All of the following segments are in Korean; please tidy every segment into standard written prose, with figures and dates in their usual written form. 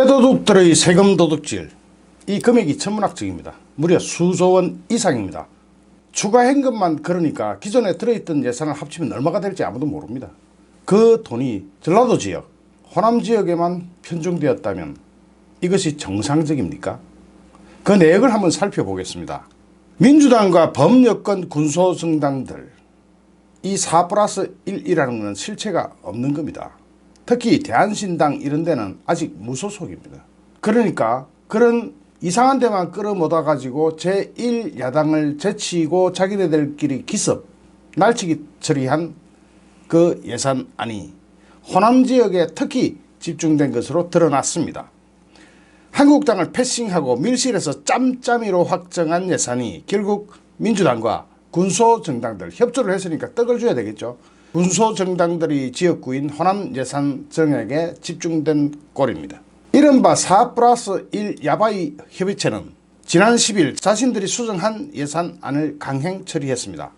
대도둑들의 세금 도둑질, 이 금액이 천문학적입니다. 무려 수조 원 이상입니다. 추가 현금만 그러니까 기존에 들어있던 예산을 합치면 얼마가 될지 아무도 모릅니다. 그 돈이 전라도 지역, 호남 지역에만 편중되었다면 이것이 정상적입니까? 그 내역을 한번 살펴보겠습니다. 민주당과 범여권 군소정당들, 이 4+1이라는 것은 실체가 없는 겁니다. 특히 대한신당 이런 데는 아직 무소속입니다. 그러니까 그런 이상한 데만 끌어모아 가지고 제1야당을 제치고 자기네들끼리 기습, 날치기 처리한 그 예산안이 호남 지역에 특히 집중된 것으로 드러났습니다. 한국당을 패싱하고 밀실에서 짬짬이로 확정한 예산이 결국 민주당과 군소정당들 협조를 했으니까 떡을 줘야 되겠죠. 군소정당들이 지역구인 호남 예산 정액에 집중된 꼴입니다. 이른바 4+1 야바이 협의체는 지난 10일 자신들이 수정한 예산안을 강행 처리했습니다.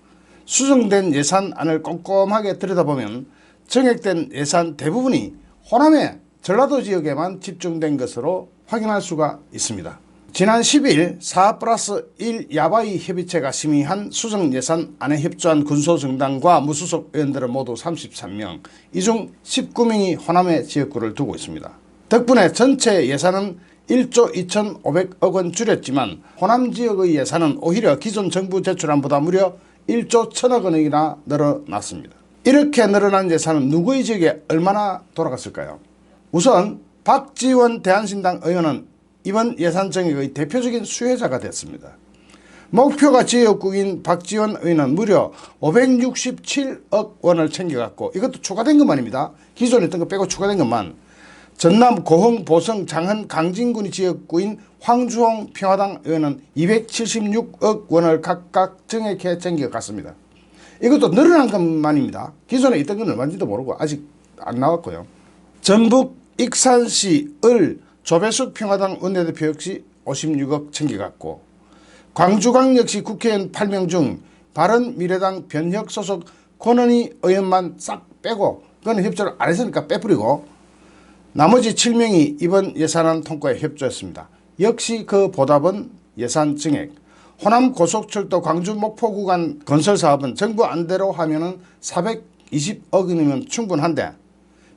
수정된 예산안을 꼼꼼하게 들여다보면 정액된 예산 대부분이 호남의 전라도 지역에만 집중된 것으로 확인할 수가 있습니다. 지난 10일 4+1 야바이 협의체가 심의한 수정 예산안에 협조한 군소정당과 무소속 의원들은 모두 33명, 이 중 19명이 호남의 지역구를 두고 있습니다. 덕분에 전체 예산은 1조 2,500억 원 줄였지만 호남 지역의 예산은 오히려 기존 정부 제출안보다 무려 1조 1,000억 원이나 늘어났습니다. 이렇게 늘어난 예산은 누구의 지역에 얼마나 돌아갔을까요? 우선 박지원 대한신당 의원은 이번 예산 정액의 대표적인 수혜자가 됐습니다. 목표가 지역구인 박지원 의원은 무려 567억 원을 챙겨갔고, 이것도 추가된 것만입니다. 기존에 있던 거 빼고 추가된 것만. 전남 고흥 보성 장흥 강진군이 지역구인 황주홍 평화당 의원은 276억 원을 각각 정액해 챙겨갔습니다. 이것도 늘어난 것만입니다. 기존에 있던 건 얼마인지도 모르고 아직 안 나왔고요. 전북 익산시 을 조배숙 평화당 원내대표 역시 56억 챙겨갔고, 광주광역시 국회의원 8명 중 바른미래당 변혁 소속 권은희 의원만 싹 빼고, 그건 협조를 안 했으니까 빼버리고 나머지 7명이 이번 예산안 통과에 협조했습니다. 역시 그 보답은 예산 증액. 호남 고속철도 광주 목포 구간 건설 사업은 정부 안대로 하면은 420억 원이면 충분한데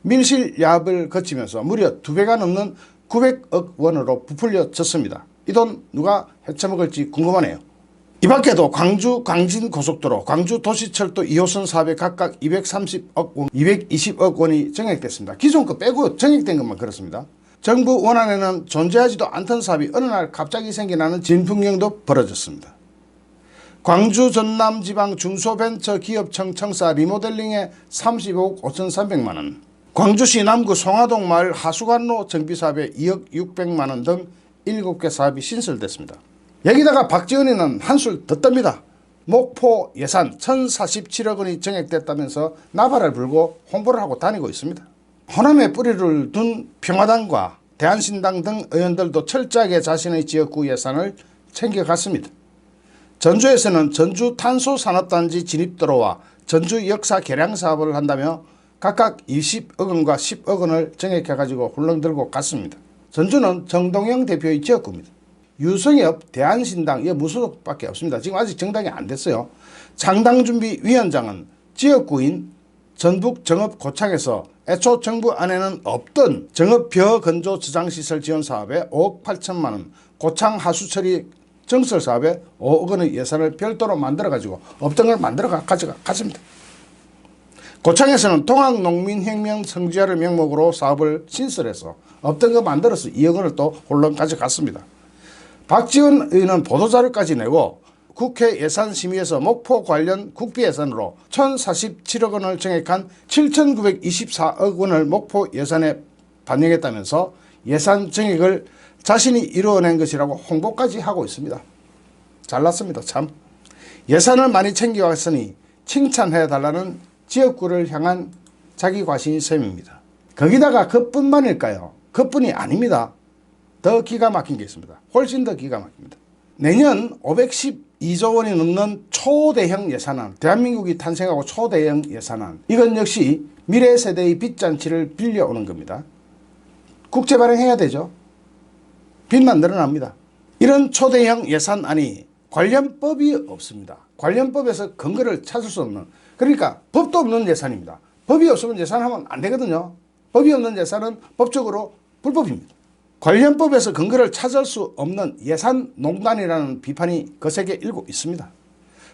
밀실 야합을 거치면서 무려 2배가 넘는 900억 원으로 부풀려졌습니다. 이 돈 누가 헤쳐먹을지 궁금하네요. 이 밖에도 광주 광진 고속도로, 광주 도시철도 2호선 사업에 각각 230억 원, 220억 원이 정액됐습니다. 기존 거 빼고 정액된 것만 그렇습니다. 정부 원안에는 존재하지도 않던 사업이 어느 날 갑자기 생겨나는 진풍경도 벌어졌습니다. 광주 전남지방 중소벤처기업청 청사 리모델링에 35억 5,300만 원, 광주시 남구 송화동 마을 하수관로 정비사업에 2억 600만 원 등 7개 사업이 신설됐습니다. 여기다가 박지원이는 한술 더 떱니다. 목포 예산 1,047억 원이 정액됐다면서 나발을 불고 홍보를 하고 다니고 있습니다. 호남에 뿌리를 둔 평화당과 대한신당 등 의원들도 철저하게 자신의 지역구 예산을 챙겨갔습니다. 전주에서는 전주 탄소산업단지 진입도로와 전주 역사 개량 사업을 한다며 각각 20억 원과 10억 원을 정액해가지고 훌렁 들고 갔습니다. 전주는 정동영 대표의 지역구입니다. 유성엽 대한신당 무소속밖에 없습니다. 지금 아직 정당이 안 됐어요. 창당준비위원장은 지역구인 전북 정읍 고창에서 애초 정부 안에는 없던 정읍 벼건조 저장시설 지원 사업에 5억 8천만 원, 고창 하수처리 정설 사업에 5억 원의 예산을 별도로 만들어가지고 없던 걸 만들어 가져갔습니다. 고창에서는 동학농민혁명 성지화를 명목으로 사업을 신설해서 없던 거 만들어서 2억 원을 또 홀랑 가져갔습니다. 박지원 의원은 보도자료까지 내고 국회 예산심의에서 목포 관련 국비 예산으로 1,047억 원을 정액한 7,924억 원을 목포 예산에 반영했다면서 예산 정액을 자신이 이루어낸 것이라고 홍보까지 하고 있습니다. 잘났습니다. 참. 예산을 많이 챙겨왔으니 칭찬해달라는 지역구를 향한 자기 과신의 셈입니다. 거기다가 그뿐만일까요? 그뿐이 아닙니다. 더 기가 막힌 게 있습니다. 훨씬 더 기가 막힙니다. 내년 512조 원이 넘는 초대형 예산안, 대한민국이 탄생하고 초대형 예산안, 이건 역시 미래 세대의 빚잔치를 빌려오는 겁니다. 국채 발행해야 되죠. 빚만 늘어납니다. 이런 초대형 예산안이 관련 법이 없습니다. 관련 법에서 근거를 찾을 수 없는, 그러니까 법도 없는 예산입니다. 법이 없으면 예산하면 안 되거든요. 법이 없는 예산은 법적으로 불법입니다. 관련 법에서 근거를 찾을 수 없는 예산농단이라는 비판이 거세게 일고 있습니다.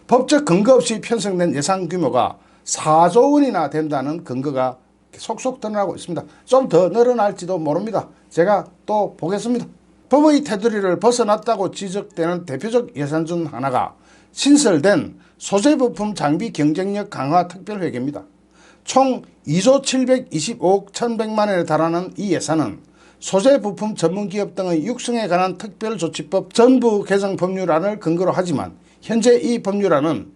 법적 근거 없이 편성된 예산 규모가 4조 원이나 된다는 근거가 속속 드러나고 있습니다. 좀 더 늘어날지도 모릅니다. 제가 또 보겠습니다. 법의 테두리를 벗어났다고 지적되는 대표적 예산 중 하나가 신설된 소재부품 장비 경쟁력 강화 특별회계입니다. 총 2조 725억 1100만 원에 달하는 이 예산은 소재부품 전문기업 등의 육성에 관한 특별조치법 전부 개정 법률안을 근거로 하지만 현재 이 법률안은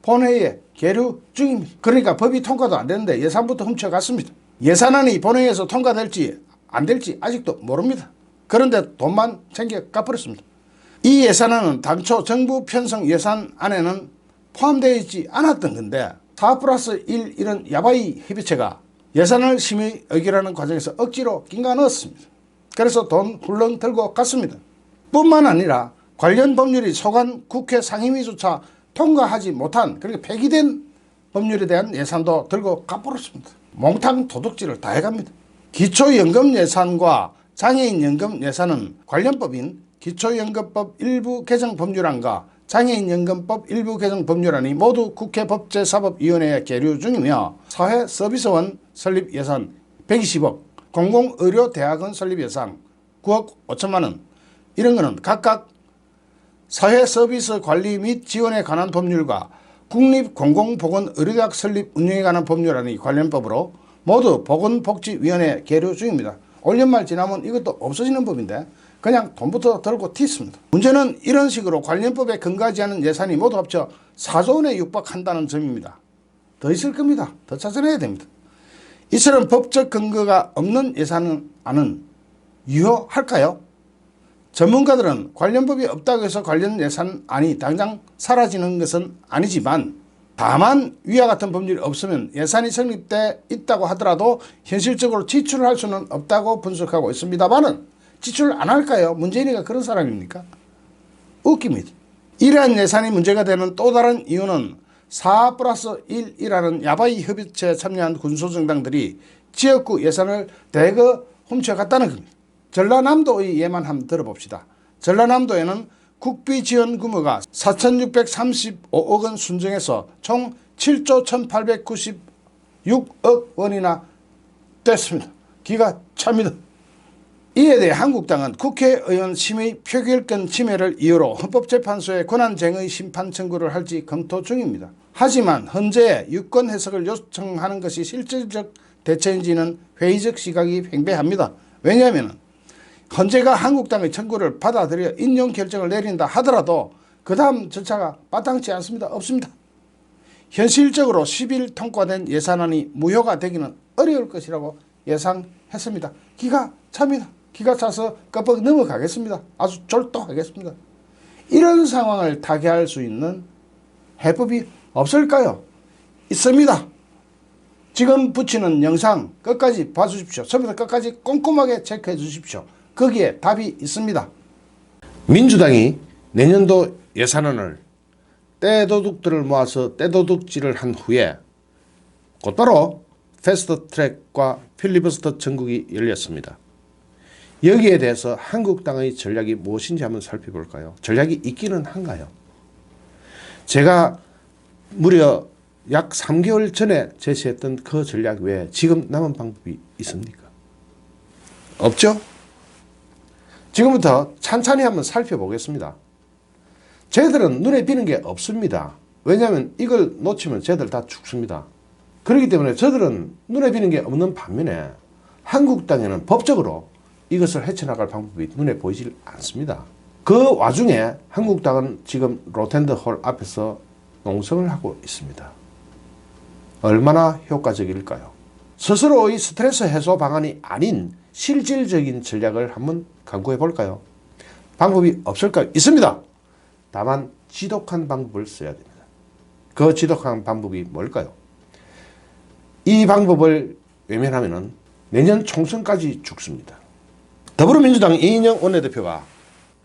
본회의에 계류 중입니다. 그러니까 법이 통과도 안 되는데 예산부터 훔쳐갔습니다. 예산안이 본회의에서 통과될지 안 될지 아직도 모릅니다. 그런데 돈만 챙겨 갚아버렸습니다. 이 예산안은 당초 정부 편성 예산안에는 포함되어 있지 않았던 건데 4+1 이런 야바이 협의체가 예산을 심의 의결하는 과정에서 억지로 낑가 넣었습니다. 그래서 돈 훌렁 들고 갔습니다. 뿐만 아니라 관련 법률이 소관 국회 상임위조차 통과하지 못한, 그러니까 폐기된 법률에 대한 예산도 들고 가버렸습니다. 몽탕 도둑질을 다 해갑니다. 기초연금 예산과 장애인연금 예산은 관련법인 기초연금법 일부 개정 법률안과 장애인연금법 일부 개정 법률안이 모두 국회 법제사법위원회에 계류 중이며 사회서비스원 설립 예산 120억, 공공의료대학원 설립 예산 9억 5천만 원, 이런 거는 각각 사회서비스 관리 및 지원에 관한 법률과 국립공공보건의료대학 설립 운영에 관한 법률안이 관련법으로 모두 보건복지위원회에 계류 중입니다. 올 연말 지나면 이것도 없어지는 법인데 그냥 돈부터 들고 튀습니다. 문제는 이런 식으로 관련법에 근거하지 않은 예산이 모두 합쳐 4조 원에 육박한다는 점입니다. 더 있을 겁니다. 더 찾아내야 됩니다. 이처럼 법적 근거가 없는 예산안은 유효할까요? 전문가들은 관련법이 없다고 해서 관련 예산안이 당장 사라지는 것은 아니지만 다만 위와 같은 법률이 없으면 예산이 성립돼 있다고 하더라도 현실적으로 지출을 할 수는 없다고 분석하고 있습니다만은 지출 안 할까요? 문재인이가 그런 사람입니까? 웃깁니다. 이러한 예산이 문제가 되는 또 다른 이유는 4+1이라는 야바이 협의체에 참여한 군소정당들이 지역구 예산을 대거 훔쳐갔다는 겁니다. 전라남도의 예만 한번 들어봅시다. 전라남도에는 국비 지원 규모가 4,635억 원 순정해서 총 7조 1,896억 원이나 됐습니다. 기가 찹니다. 이에 대해 한국당은 국회의원 심의 표결권 침해를 이유로 헌법재판소에 권한쟁의 심판 청구를 할지 검토 중입니다. 하지만 헌재에 유권 해석을 요청하는 것이 실질적 대처인지는 회의적 시각이 횡배합니다. 왜냐하면 헌재가 한국당의 청구를 받아들여 인용 결정을 내린다 하더라도 그 다음 절차가 마땅치 않습니다. 없습니다. 현실적으로 10일 통과된 예산안이 무효가 되기는 어려울 것이라고 예상했습니다. 기가 찹니다. 기가 차서 껍벅 넘어가겠습니다. 아주 졸도하겠습니다. 이런 상황을 타개할 수 있는 해법이 없을까요? 있습니다. 지금 붙이는 영상 끝까지 봐주십시오. 처음부터 끝까지 꼼꼼하게 체크해 주십시오. 거기에 답이 있습니다. 민주당이 내년도 예산안을 떼도둑들을 모아서 떼도둑질을 한 후에 곧바로 패스트트랙과 필리버스터 전국이 열렸습니다. 여기에 대해서 한국당의 전략이 무엇인지 한번 살펴볼까요? 전략이 있기는 한가요? 제가 무려 약 3개월 전에 제시했던 그 전략 외에 지금 남은 방법이 있습니까? 없죠? 지금부터 찬찬히 한번 살펴보겠습니다. 쟤들은 눈에 띄는 게 없습니다. 왜냐하면 이걸 놓치면 쟤들 다 죽습니다. 그렇기 때문에 저들은 눈에 띄는 게 없는 반면에 한국당에는 법적으로 이것을 헤쳐나갈 방법이 눈에 보이질 않습니다. 그 와중에 한국당은 지금 로텐더홀 앞에서 농성을 하고 있습니다. 얼마나 효과적일까요? 스스로의 스트레스 해소 방안이 아닌 실질적인 전략을 한번 강구해 볼까요? 방법이 없을까요? 있습니다. 다만 지독한 방법을 써야 됩니다. 그 지독한 방법이 뭘까요? 이 방법을 외면하면 내년 총선까지 죽습니다. 더불어민주당 이인영 원내대표가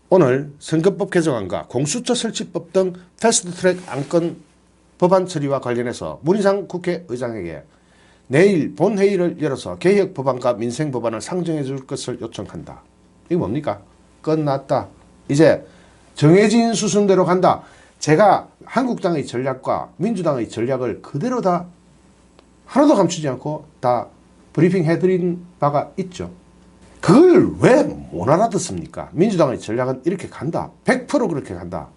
오늘 선거법 개정안과 공수처 설치법 등 패스트트랙 안건 법안 처리와 관련해서 문희상 국회의장에게 내일 본회의를 열어서 개혁 법안과 민생 법안을 상정해 줄 것을 요청한다. 이게 뭡니까? 끝났다. 이제 정해진 수순대로 간다. 제가 한국당의 전략과 민주당의 전략을 그대로 다 하나도 감추지 않고 다 브리핑 해드린 바가 있죠. 그걸 왜 못 알아듣습니까? 민주당의 전략은 이렇게 간다. 100% 그렇게 간다.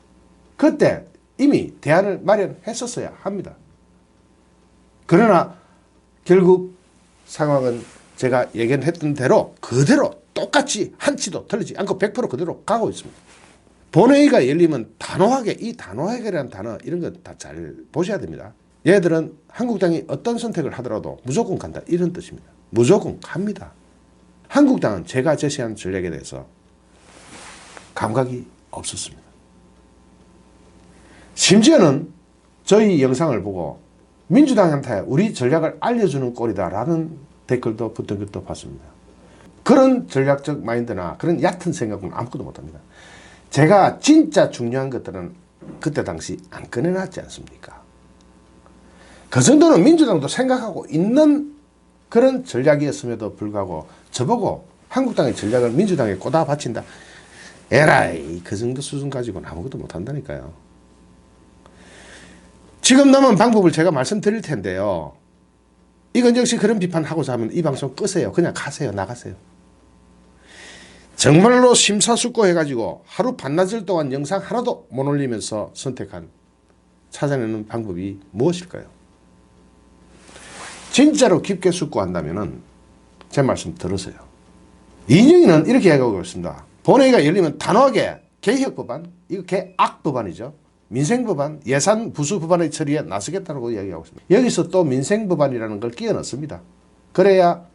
그때 이미 대안을 마련했었어야 합니다. 그러나 결국 상황은 제가 예견했던 대로 그대로 똑같이 한치도 틀리지 않고 100% 그대로 가고 있습니다. 본회의가 열리면 단호하게, 이 단호하게라는 단어 이런 거 다 잘 보셔야 됩니다. 얘들은 한국당이 어떤 선택을 하더라도 무조건 간다 이런 뜻입니다. 무조건 갑니다. 한국당은 제가 제시한 전략에 대해서 감각이 없었습니다. 심지어는 저희 영상을 보고 민주당한테 우리 전략을 알려주는 꼴이다라는 댓글도 붙은 것도 봤습니다. 그런 전략적 마인드나 그런 얕은 생각은 아무것도 못합니다. 제가 진짜 중요한 것들은 그때 당시 안 꺼내놨지 않습니까? 그 정도는 민주당도 생각하고 있는 그런 전략이었음에도 불구하고 저보고 한국당의 전략을 민주당에 꽂아 바친다. 에라이, 그 정도 수준 가지고는 아무것도 못한다니까요. 지금 남은 방법을 제가 말씀드릴 텐데요. 이건 역시 그런 비판하고자 하면 이 방송 끄세요. 그냥 가세요. 나가세요. 정말로 심사숙고해가지고 하루 반나절 동안 영상 하나도 못 올리면서 선택한 찾아내는 방법이 무엇일까요? 진짜로 깊게 숙고한다면 제 말씀 들으세요. 이인영이는 이렇게 이야기하고 있습니다. 본회의가 열리면 단호하게 개혁법안, 이거 개악법안이죠. 민생법안, 예산 부수법안의 처리에 나서겠다고 이야기하고 있습니다. 여기서 또 민생법안이라는 걸 끼워 넣습니다. 그래야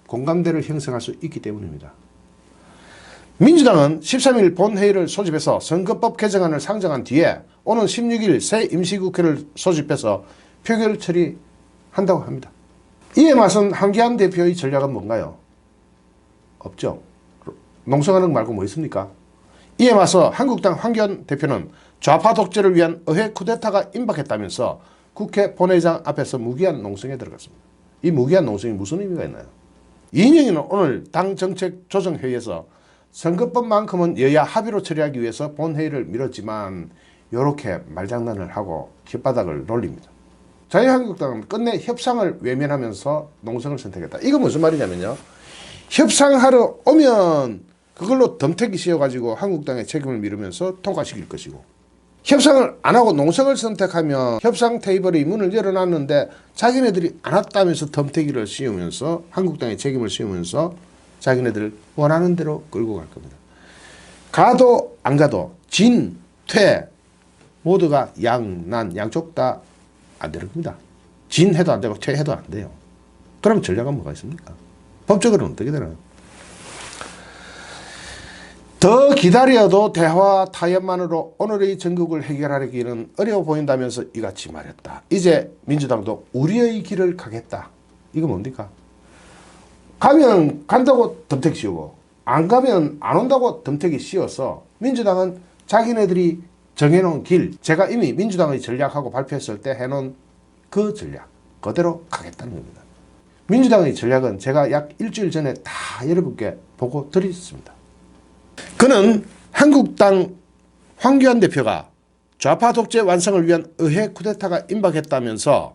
공감대를 형성할 수 있기 때문입니다. 민주당은 13일 본회의를 소집해서 선거법 개정안을 상정한 뒤에 오는 16일 새 임시국회를 소집해서 표결 처리한다고 합니다. 이에 맞선 한기안 대표의 전략은 뭔가요? 없죠. 농성하는 거 말고 뭐 있습니까? 이에 맞서 한국당 한기안 대표는 좌파 독재를 위한 의회 쿠데타가 임박했다면서 국회 본회의장 앞에서 무기한 농성에 들어갔습니다. 이 무기한 농성이 무슨 의미가 있나요? 이인영이는 오늘 당 정책조정회의에서 선거법만큼은 여야 합의로 처리하기 위해서 본회의를 미뤘지만 이렇게 말장난을 하고 혓바닥을 놀립니다. 자유한국당은 끝내 협상을 외면하면서 농성을 선택했다. 이거 무슨 말이냐면요. 협상하러 오면 그걸로 덤태기 씌워가지고 한국당의 책임을 미루면서 통과시킬 것이고, 협상을 안 하고 농성을 선택하면 협상 테이블의 문을 열어놨는데 자기네들이 안 왔다면서 덤태기를 씌우면서 한국당의 책임을 씌우면서 자기네들 원하는 대로 끌고 갈 겁니다. 가도 안 가도 진, 퇴 모두가 양, 난 양쪽 다 안 되는 겁니다. 진 해도 안 되고 퇴 해도 안 돼요. 그럼 전략은 뭐가 있습니까? 법적으로는 어떻게 되나요? 더 기다려도 대화와 타협만으로 오늘의 전국을 해결하기는 어려워 보인다면서 이같이 말했다. 이제 민주당도 우리의 길을 가겠다. 이거 뭡니까? 가면 간다고 덤태기 씌우고 안 가면 안 온다고 덤태기 씌워서 민주당은 자기네들이 정해놓은 길, 제가 이미 민주당의 전략하고 발표했을 때 해놓은 그 전략 그대로 가겠다는 겁니다. 민주당의 전략은 제가 약 일주일 전에 다 여러분께 보고 드렸습니다. 그는 한국당 황교안 대표가 좌파 독재 완성을 위한 의회 쿠데타가 임박했다면서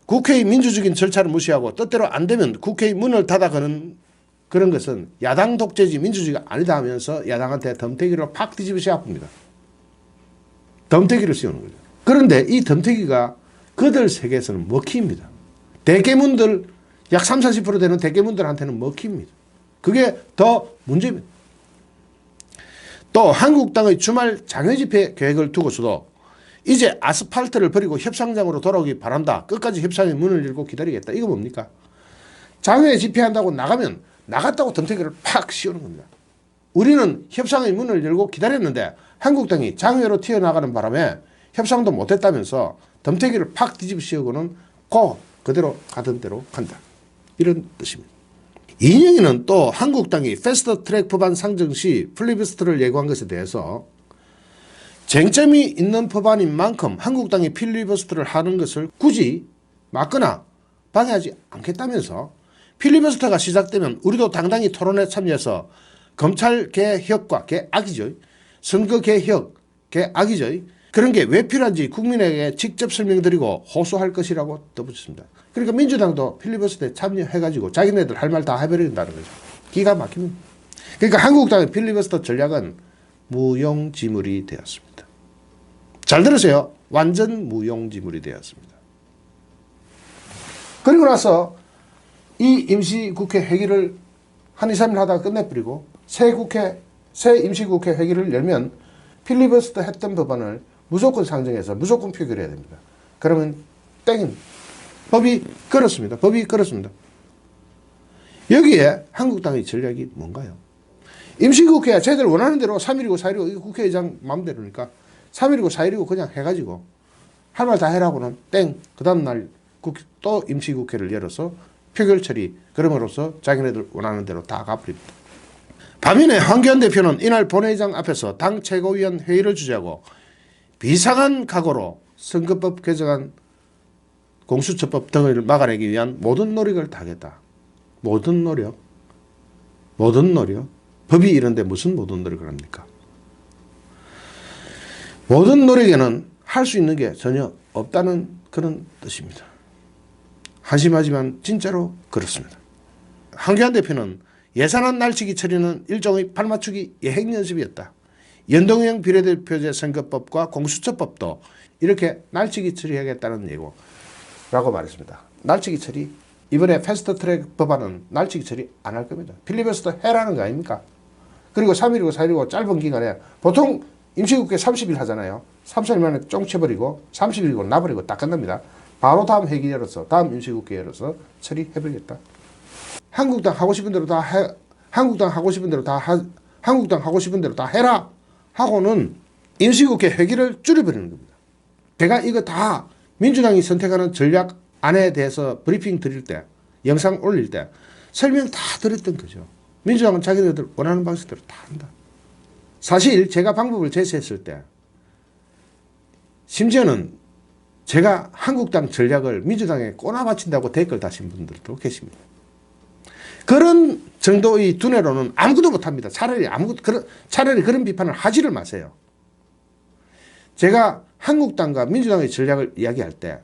국회의 민주적인 절차를 무시하고 뜻대로 안 되면 국회의 문을 닫아가는 그런 것은 야당 독재지 민주주의가 아니다 하면서 야당한테 덤태기로 팍 뒤집으셔야 합니다. 덤태기를 씌우는 거죠. 그런데 이 덤태기가 그들 세계에서는 먹힙니다. 대개문들 약 30~40% 되는 대개문들한테는 먹힙니다. 그게 더 문제입니다. 또 한국당의 주말 장외집회 계획을 두고서도 이제 아스팔트를 버리고 협상장으로 돌아오기 바란다. 끝까지 협상의 문을 열고 기다리겠다. 이거 뭡니까? 장외 집회한다고 나가면 나갔다고 덤태기를 팍 씌우는 겁니다. 우리는 협상의 문을 열고 기다렸는데 한국당이 장외로 튀어나가는 바람에 협상도 못했다면서 덤태기를 팍 뒤집어 씌우고는 그대로 가던 대로 간다. 이런 뜻입니다. 이영희는 또 한국당이 패스트트랙 법안 상정 시 필리버스터를 예고한 것에 대해서 쟁점이 있는 법안인 만큼 한국당이 필리버스터를 하는 것을 굳이 막거나 방해하지 않겠다면서 필리버스터가 시작되면 우리도 당당히 토론에 참여해서 검찰 개혁과 개악이죠. 선거 개혁 개악이죠. 그런 게 왜 필요한지 국민에게 직접 설명드리고 호소할 것이라고 덧붙였습니다. 그러니까 민주당도 필리버스터에 참여해가지고 자기네들 할 말 다 해버린다는 거죠. 기가 막힙니다. 그러니까 한국당의 필리버스터 전략은 무용지물이 되었습니다. 잘 들으세요. 완전 무용지물이 되었습니다. 그리고 나서 이 임시국회 회기를 한 2, 3일 하다가 끝내버리고 새 임시국회 회기를 열면 필리버스터 했던 법안을 무조건 상정해서 무조건 표결해야 됩니다. 그러면 땡입니다. 법이 그렇습니다. 법이 그렇습니다. 여기에 한국당의 전략이 뭔가요? 임시국회야 쟤들 원하는 대로 3일이고 4일이고 국회의장 마음대로니까 3일이고 4일이고 그냥 해가지고 할 말 다 해라고는 땡. 그 다음날 또 임시국회를 열어서 표결 처리 그럼으로써 자기네들 원하는 대로 다 가버립니다. 반면에 황교안 대표는 이날 본회의장 앞에서 당 최고위원 회의를 주재하고 비상한 각오로 선거법 개정안 공수처법 등을 막아내기 위한 모든 노력을 다하겠다. 모든 노력? 법이 이런데 무슨 모든 노력을 합니까? 모든 노력에는 할 수 있는 게 전혀 없다는 그런 뜻입니다. 한심하지만 진짜로 그렇습니다. 황교안 대표는 예산안 날치기 처리는 일종의 발맞추기 예행연습이었다. 연동형 비례대표제 선거법과 공수처법도 이렇게 날치기 처리하겠다는 예고라고 말했습니다. 날치기 처리 이번에 패스트트랙 법안은 날치기 처리 안 할 겁니다. 필리버스터 해라는 거 아닙니까? 그리고 3일이고 4일이고 짧은 기간에 보통 임시국회 30일 하잖아요. 3, 4일 만에 쫑쳐버리고 30일이고 나버리고 딱 끝납니다. 바로 다음 회기 열어서 다음 임시국회 열어서 처리해버리겠다. 한국당 하고 싶은 대로 다 해, 한국당 하고 싶은 대로 다 해라 하고는 임시국회 회기를 줄여버리는 겁니다. 제가 이거 다 민주당이 선택하는 전략안에 대해서 브리핑 드릴 때 영상 올릴 때 설명 다 드렸던 거죠. 민주당은 자기네들 원하는 방식대로 다 한다. 사실 제가 방법을 제시했을 때 심지어는 제가 한국당 전략을 민주당에 꼬나바친다고 댓글 다신 분들도 계십니다. 그런 정도의 두뇌로는 아무것도 못합니다. 차라리 그런 비판을 하지를 마세요. 제가 한국당과 민주당의 전략을 이야기할 때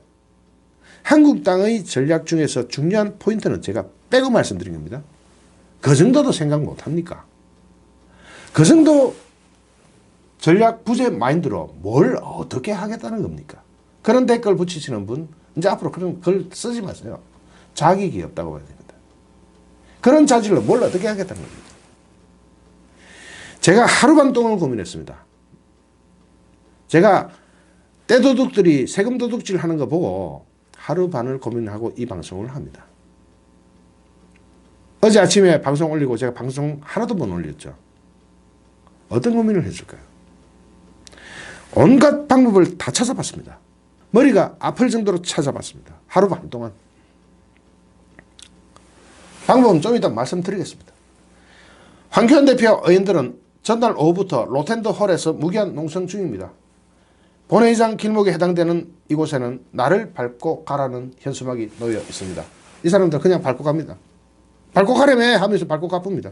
한국당의 전략 중에서 중요한 포인트는 제가 빼고 말씀드린 겁니다. 그 정도도 생각 못합니까? 그 정도 전략 부재 마인드로 뭘 어떻게 하겠다는 겁니까? 그런 댓글 붙이시는 분 이제 앞으로 그런 글 쓰지 마세요. 자격이 없다고 봐야 됩니다. 그런 자질로 뭘 어떻게 하겠다는 겁니다. 제가 하루 반 동안 고민했습니다. 제가 떼도둑들이 세금 도둑질 하는 거 보고 하루 반을 고민하고 이 방송을 합니다. 어제 아침에 방송 올리고 제가 방송 하나도 못 올렸죠. 어떤 고민을 했을까요? 온갖 방법을 다 찾아봤습니다. 머리가 아플 정도로 찾아봤습니다. 하루 반 동안. 방법은 좀 이따 말씀드리겠습니다. 황교안 대표 의원들은 전날 오후부터 로텐더 홀에서 무기한 농성 중입니다. 본회의장 길목에 해당되는 이곳에는 나를 밟고 가라는 현수막이 놓여 있습니다. 이 사람들 그냥 밟고 갑니다. 밟고 가려며 하면서 밟고 가쁩니다.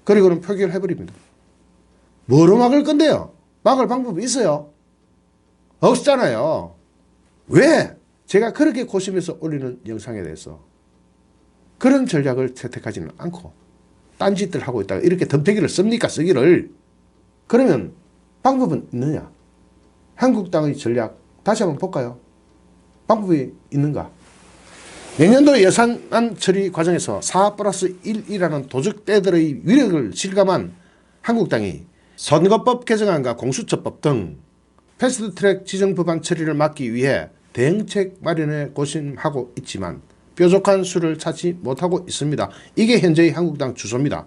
그리고는 표결해버립니다. 뭐로 막을 건데요? 막을 방법이 있어요? 없잖아요. 왜? 제가 그렇게 고심해서 올리는 영상에 대해서 그런 전략을 채택하지는 않고 딴짓들 하고 있다가 이렇게 덤태기를 씁니까? 쓰기를. 그러면 방법은 있느냐? 한국당의 전략 다시 한번 볼까요? 방법이 있는가? 내년도 예산안 처리 과정에서 4+1이라는 도적떼들의 위력을 실감한 한국당이 선거법 개정안과 공수처법 등 패스트트랙 지정법안 처리를 막기 위해 대응책 마련에 고심하고 있지만 뾰족한 수를 찾지 못하고 있습니다. 이게 현재의 한국당 주소입니다.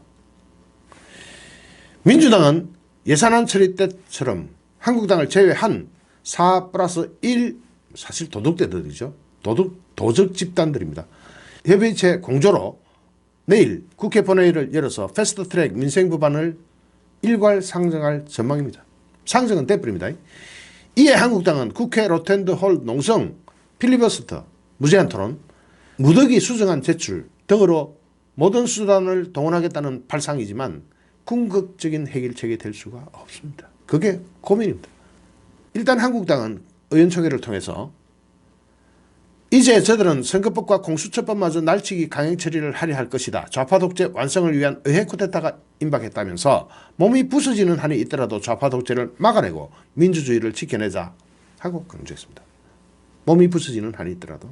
민주당은 예산안 처리 때처럼 한국당을 제외한 4+1 사실 도둑떼들이죠. 도적 집단들입니다. 협의체 공조로 내일 국회 본회의를 열어서 패스트트랙 민생법안을 일괄 상정할 전망입니다. 상정은 돼버립니다. 이에 한국당은 국회 로텐드홀 농성, 필리버스터, 무제한 토론, 무더기 수정안 제출 등으로 모든 수단을 동원하겠다는 발상이지만 궁극적인 해결책이 될 수가 없습니다. 그게 고민입니다. 일단 한국당은 의원총회를 통해서 이제 저들은 선거법과 공수처법마저 날치기 강행 처리를 하려 할 것이다. 좌파 독재 완성을 위한 의회 쿠데타가 임박했다면서 몸이 부서지는 한이 있더라도 좌파 독재를 막아내고 민주주의를 지켜내자 하고 강조했습니다. 몸이 부서지는 한이 있더라도.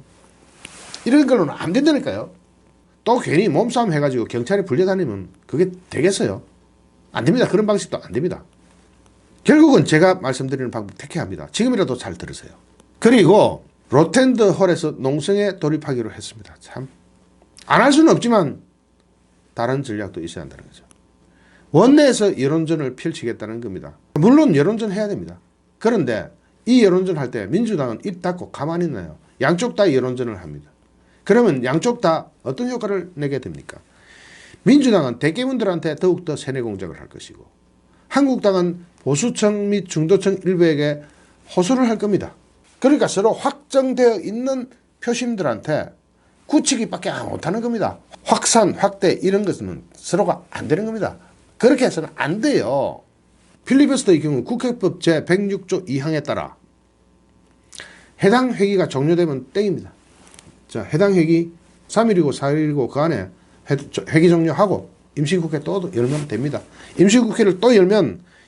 이런 걸로는 안 된다니까요. 또 괜히 몸싸움 해가지고 경찰에 불려다니면 그게 되겠어요? 안 됩니다. 그런 방식도 안 됩니다. 결국은 제가 말씀드리는 방법 택해야 합니다. 지금이라도 잘 들으세요. 그리고 로텐드홀에서 농성에 돌입하기로 했습니다. 참 안 할 수는 없지만 다른 전략도 있어야 한다는 거죠. 원내에서 여론전을 펼치겠다는 겁니다. 물론 여론전 해야 됩니다. 그런데 이 여론전 할 때 민주당은 입 닫고 가만히 있나요? 양쪽 다 여론전을 합니다. 그러면 양쪽 다 어떤 효과를 내게 됩니까? 민주당은 대깨문들한테 더욱더 세뇌 공작을 할 것이고 한국당은 보수층 및 중도층 일부에게 호소를 할 겁니다. 그러니까 서로 확정되어 있는 표심들한테 굳히기밖에 못하는 겁니다. 확산, 확대 이런 것은 서로가 안 되는 겁니다. 그렇게 해서는 안 돼요. 필리버스터의 경우 국회법 제106조 2항에 따라 해당 회기가 종료되면 땡입니다. 자, 해당 회기 3일이고 4일이고 그 안에 회기 종료하고 임시국회 또 열면 됩니다. 임시국회를 또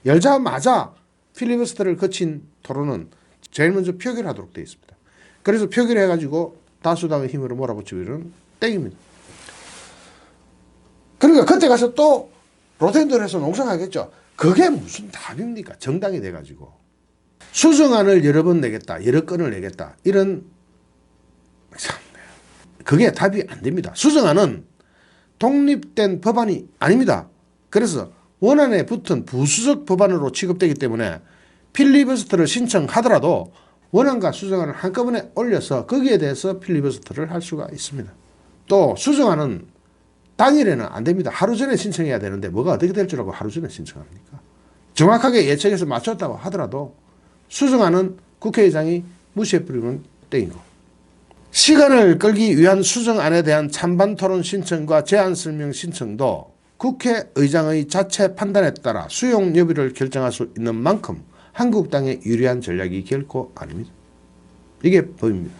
열자마자 필리버스터를 거친 토론은 제일 먼저 표결하도록 되어 있습니다. 그래서 표결해가지고 다수당의 힘으로 몰아붙이면 땡입니다. 그러니까 그때 가서 또 로텐들에서 농성하겠죠. 그게 무슨 답입니까? 정당이 돼가지고. 수정안을 여러 번 내겠다. 여러 건을 내겠다. 이런 참 그게 답이 안 됩니다. 수정안은 독립된 법안이 아닙니다. 그래서 원안에 붙은 부수적 법안으로 취급되기 때문에 필리버스터를 신청하더라도 원안과 수정안을 한꺼번에 올려서 거기에 대해서 필리버스터를 할 수가 있습니다. 또 수정안은 당일에는 안 됩니다. 하루 전에 신청해야 되는데 뭐가 어떻게 될 줄 알고 하루 전에 신청합니까? 정확하게 예측해서 맞췄다고 하더라도 수정안은 국회의장이 무시해버리면 땡이고 시간을 끌기 위한 수정안에 대한 찬반 토론 신청과 제안 설명 신청도 국회의장의 자체 판단에 따라 수용 여부를 결정할 수 있는 만큼 한국당에 유리한 전략이 결코 아닙니다. 이게 법입니다.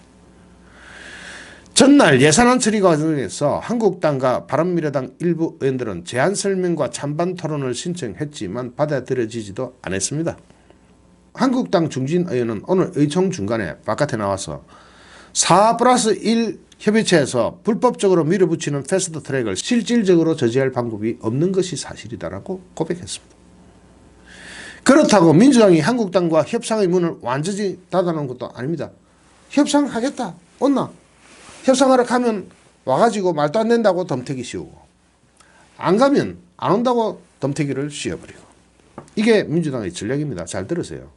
전날 예산안 처리 과정에서 한국당과 바른미래당 일부 의원들은 제안 설명과 찬반 토론을 신청했지만 받아들여지지도 않았습니다. 한국당 중진 의원은 오늘 의총 중간에 바깥에 나와서 4+1 협의체에서 불법적으로 밀어붙이는 패스트트랙을 실질적으로 저지할 방법이 없는 것이 사실이다라고 고백했습니다. 그렇다고 민주당이 한국당과 협상의 문을 완전히 닫아놓은 것도 아닙니다. 협상하겠다. 온나? 협상하러 가면 와가지고 말도 안 된다고 덤태기 씌우고 안 가면 안 온다고 덤태기를 씌워버리고 이게 민주당의 전략입니다. 잘 들으세요.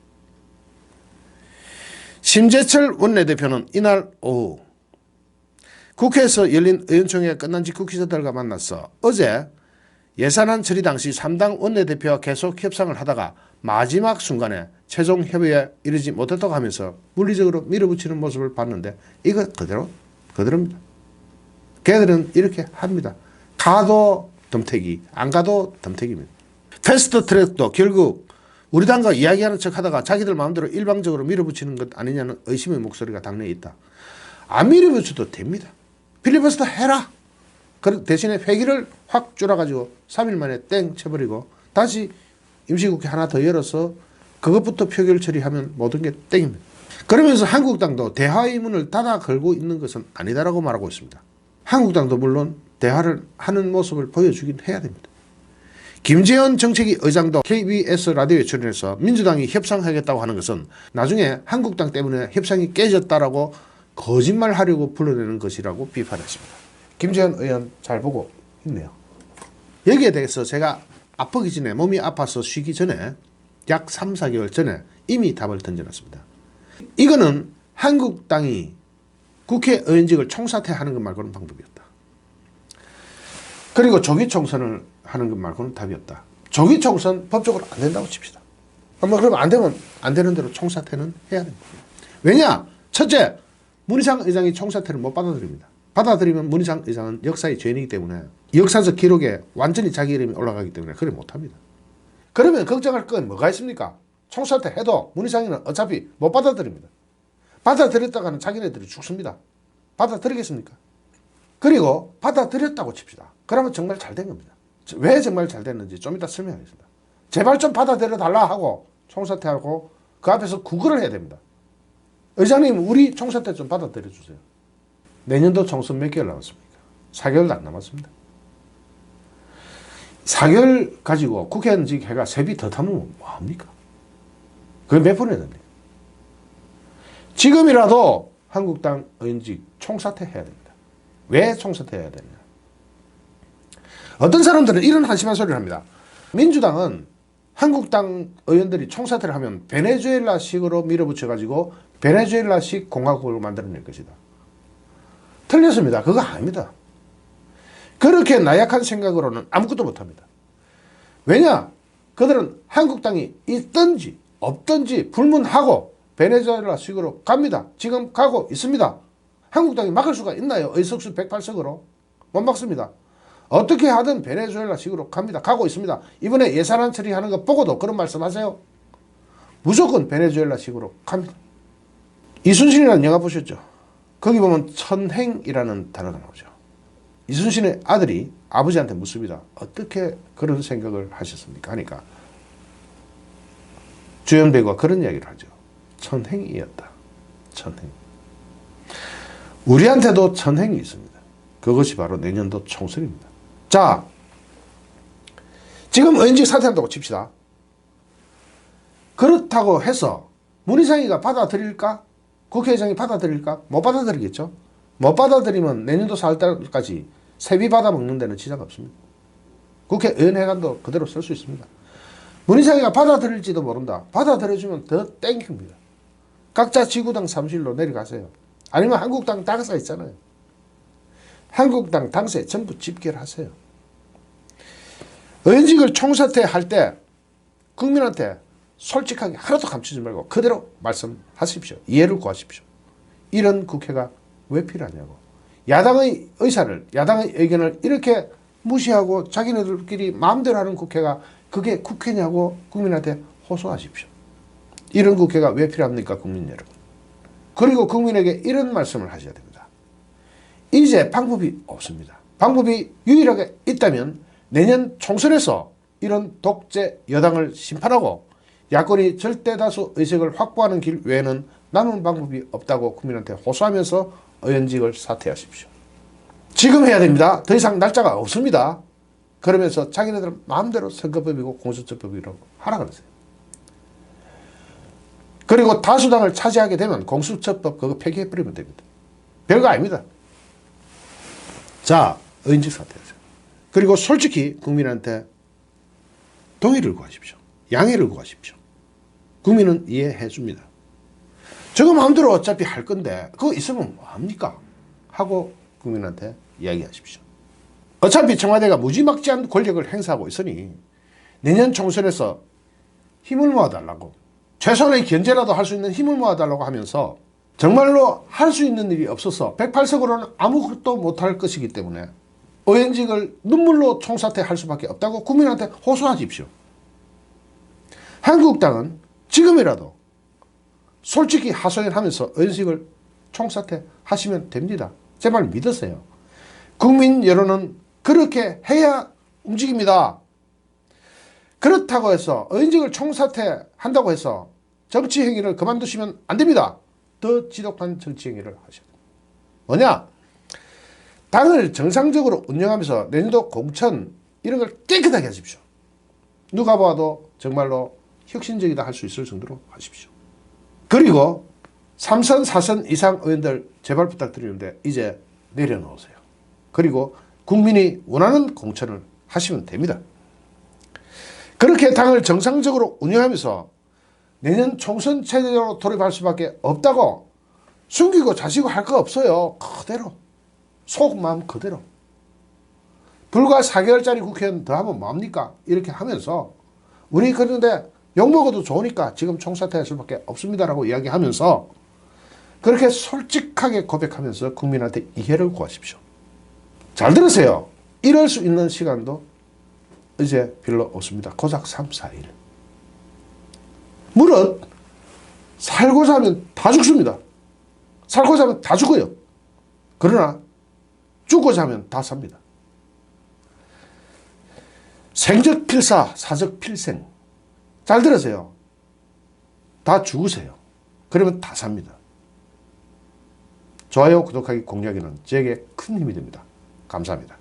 심재철 원내대표는 이날 오후 국회에서 열린 의원총회가 끝난 직후 기자들과 만나서 어제 예산안 처리 당시 3당 원내대표와 계속 협상을 하다가 마지막 순간에 최종 협의에 이르지 못했다고 하면서 물리적으로 밀어붙이는 모습을 봤는데 이거 그대로입니다. 걔들은 이렇게 합니다. 가도 덤태기, 안 가도 덤태기입니다. 패스트트랙도 결국 우리 당과 이야기하는 척하다가 자기들 마음대로 일방적으로 밀어붙이는 것 아니냐는 의심의 목소리가 당내에 있다. 안 밀어붙여도 됩니다. 필리버스터 해라. 대신에 회기를 확 줄여가지고 3일 만에 땡 쳐버리고 다시 임시국회 하나 더 열어서 그것부터 표결 처리하면 모든 게 땡입니다. 그러면서 한국당도 대화의 문을 닫아 걸고 있는 것은 아니다라고 말하고 있습니다. 한국당도 물론 대화를 하는 모습을 보여주긴 해야 됩니다. 김재원 정책위 의장도 KBS 라디오에 출연해서 민주당이 협상하겠다고 하는 것은 나중에 한국당 때문에 협상이 깨졌다라고 거짓말하려고 불러내는 것이라고 비판했습니다. 김재원 의원 잘 보고 있네요. 여기에 대해서 제가 아프기 전에 몸이 아파서 쉬기 전에 약 3, 4개월 전에 이미 답을 던져놨습니다. 이거는 한국당이 국회의원직을 총사퇴하는 것 말고는 방법이 없다. 그리고 조기 총선을 하는 것 말고는 답이 없다. 조기 총선 법적으로 안 된다고 칩시다. 그럼 안 되면 안 되는 대로 총사퇴는 해야 됩니다. 왜냐? 첫째, 문희상 의장이 총사퇴를 못 받아들입니다. 받아들이면 문희상 의장은 역사의 죄인이기 때문에 역사적 기록에 완전히 자기 이름이 올라가기 때문에 그래 못합니다. 그러면 걱정할 건 뭐가 있습니까? 총사퇴 해도 문희상이는 어차피 못 받아들입니다. 받아들였다가는 자기네들이 죽습니다. 받아들이겠습니까? 그리고 받아들였다고 칩시다. 그러면 정말 잘 된 겁니다. 왜 정말 잘 됐는지 좀 이따 설명하겠습니다. 제발 좀 받아들여 달라 하고 총사퇴하고 그 앞에서 구걸을 해야 됩니다. 의장님, 우리 총사퇴 좀 받아들여 주세요. 내년도 총선 몇 개월 남았습니까? 4개월도 안 남았습니다. 4개월 가지고 국회의원직 해가 세비 더 타면 뭐합니까? 그게 몇 분 해야 됩니까? 지금이라도 한국당 의원직 총사퇴 해야 됩니다. 왜 총사퇴 해야 되느냐? 어떤 사람들은 이런 한심한 소리를 합니다. 민주당은 한국당 의원들이 총사퇴를 하면 베네수엘라식으로 밀어붙여가지고 베네수엘라식 공화국을 만들어낼 것이다. 틀렸습니다. 그거 아닙니다. 그렇게 나약한 생각으로는 아무것도 못합니다. 왜냐? 그들은 한국당이 있든지 없든지 불문하고 베네수엘라식으로 갑니다. 지금 가고 있습니다. 한국당이 막을 수가 있나요? 의석수 108석으로? 못 막습니다. 어떻게 하든 베네수엘라식으로 갑니다. 가고 있습니다. 이번에 예산안 처리하는 거 보고도 그런 말씀하세요. 무조건 베네수엘라식으로 갑니다. 이순신이라는 영화 보셨죠? 거기 보면 천행이라는 단어가 나오죠. 이순신의 아들이 아버지한테 묻습니다. 어떻게 그런 생각을 하셨습니까? 하니까 주연 배우가 그런 이야기를 하죠. 천행이었다. 천행. 우리한테도 천행이 있습니다. 그것이 바로 내년도 총선입니다. 자, 지금 의원직 사퇴한다고 칩시다. 그렇다고 해서 문희상이가 받아들일까? 국회의장이 받아들일까? 못 받아들이겠죠. 못 받아들이면 내년도 4월달까지 세비 받아먹는 데는 지장 없습니다. 국회의원회관도 그대로 쓸 수 있습니다. 문희상이가 받아들일지도 모른다. 받아들여주면 더 땡깁니다. 각자 지구당 사무실로 내려가세요. 아니면 한국당 당사 있잖아요. 한국당 당사에 전부 집결하세요. 의원직을 총사퇴할 때 국민한테 솔직하게 하나도 감추지 말고 그대로 말씀하십시오. 이해를 구하십시오. 이런 국회가 왜 필요하냐고. 야당의 의사를, 야당의 의견을 이렇게 무시하고 자기네들끼리 마음대로 하는 국회가 그게 국회냐고 국민한테 호소하십시오. 이런 국회가 왜 필요합니까, 국민 여러분? 그리고 국민에게 이런 말씀을 하셔야 됩니다. 이제 방법이 없습니다. 방법이 유일하게 있다면 내년 총선에서 이런 독재 여당을 심판하고 야권이 절대다수 의석을 확보하는 길 외에는 남은 방법이 없다고 국민한테 호소하면서 의원직을 사퇴하십시오. 지금 해야 됩니다. 더 이상 날짜가 없습니다. 그러면서 자기네들 마음대로 선거법이고 공수처법이라고 하라 그러세요. 그리고 다수당을 차지하게 되면 공수처법 그거 폐기해버리면 됩니다. 별거 아닙니다. 자, 의원직 사퇴하세요. 그리고 솔직히 국민한테 동의를 구하십시오. 양해를 구하십시오. 국민은 이해해 줍니다. 저거 마음대로 어차피 할 건데 그거 있으면 뭐합니까? 하고 국민한테 이야기하십시오. 어차피 청와대가 무지막지한 권력을 행사하고 있으니 내년 총선에서 힘을 모아달라고, 최소한의 견제라도 할 수 있는 힘을 모아달라고 하면서 정말로 할 수 있는 일이 없어서 108석으로는 아무것도 못할 것이기 때문에 의원직을 눈물로 총사퇴할 수밖에 없다고 국민한테 호소하십시오. 한국당은 지금이라도 솔직히 하소연하면서 의원직을 총사퇴하시면 됩니다. 제발 믿으세요. 국민 여론은 그렇게 해야 움직입니다. 그렇다고 해서 의원직을 총사퇴한다고 해서 정치 행위를 그만두시면 안 됩니다. 더 지독한 정치 행위를 하셔야 됩니다. 뭐냐? 당을 정상적으로 운영하면서 내년도 공천 이런 걸 깨끗하게 하십시오. 누가 봐도 정말로 혁신적이다 할 수 있을 정도로 하십시오. 그리고 3선, 4선 이상 의원들 제발 부탁드리는데 이제 내려놓으세요. 그리고 국민이 원하는 공천을 하시면 됩니다. 그렇게 당을 정상적으로 운영하면서 내년 총선 체제로 돌입할 수밖에 없다고 숨기고 자시고 할 거 없어요. 그대로 속마음 그대로 불과 4개월짜리 국회의원 더 하면 뭐합니까? 이렇게 하면서 우리 그런데 욕먹어도 좋으니까 지금 총사퇴할 수밖에 없습니다라고 이야기하면서 그렇게 솔직하게 고백하면서 국민한테 이해를 구하십시오. 잘 들으세요. 이럴 수 있는 시간도 이제 별로 없습니다. 고작 3, 4일. 물론 살고자 하면 다 죽습니다. 살고자 하면 다 죽어요. 그러나 죽고자 하면 다 삽니다. 생적 필사, 사적 필생. 잘 들으세요. 다 죽으세요. 그러면 다 삽니다. 좋아요, 구독하기, 공유하기는 제게 큰 힘이 됩니다. 감사합니다.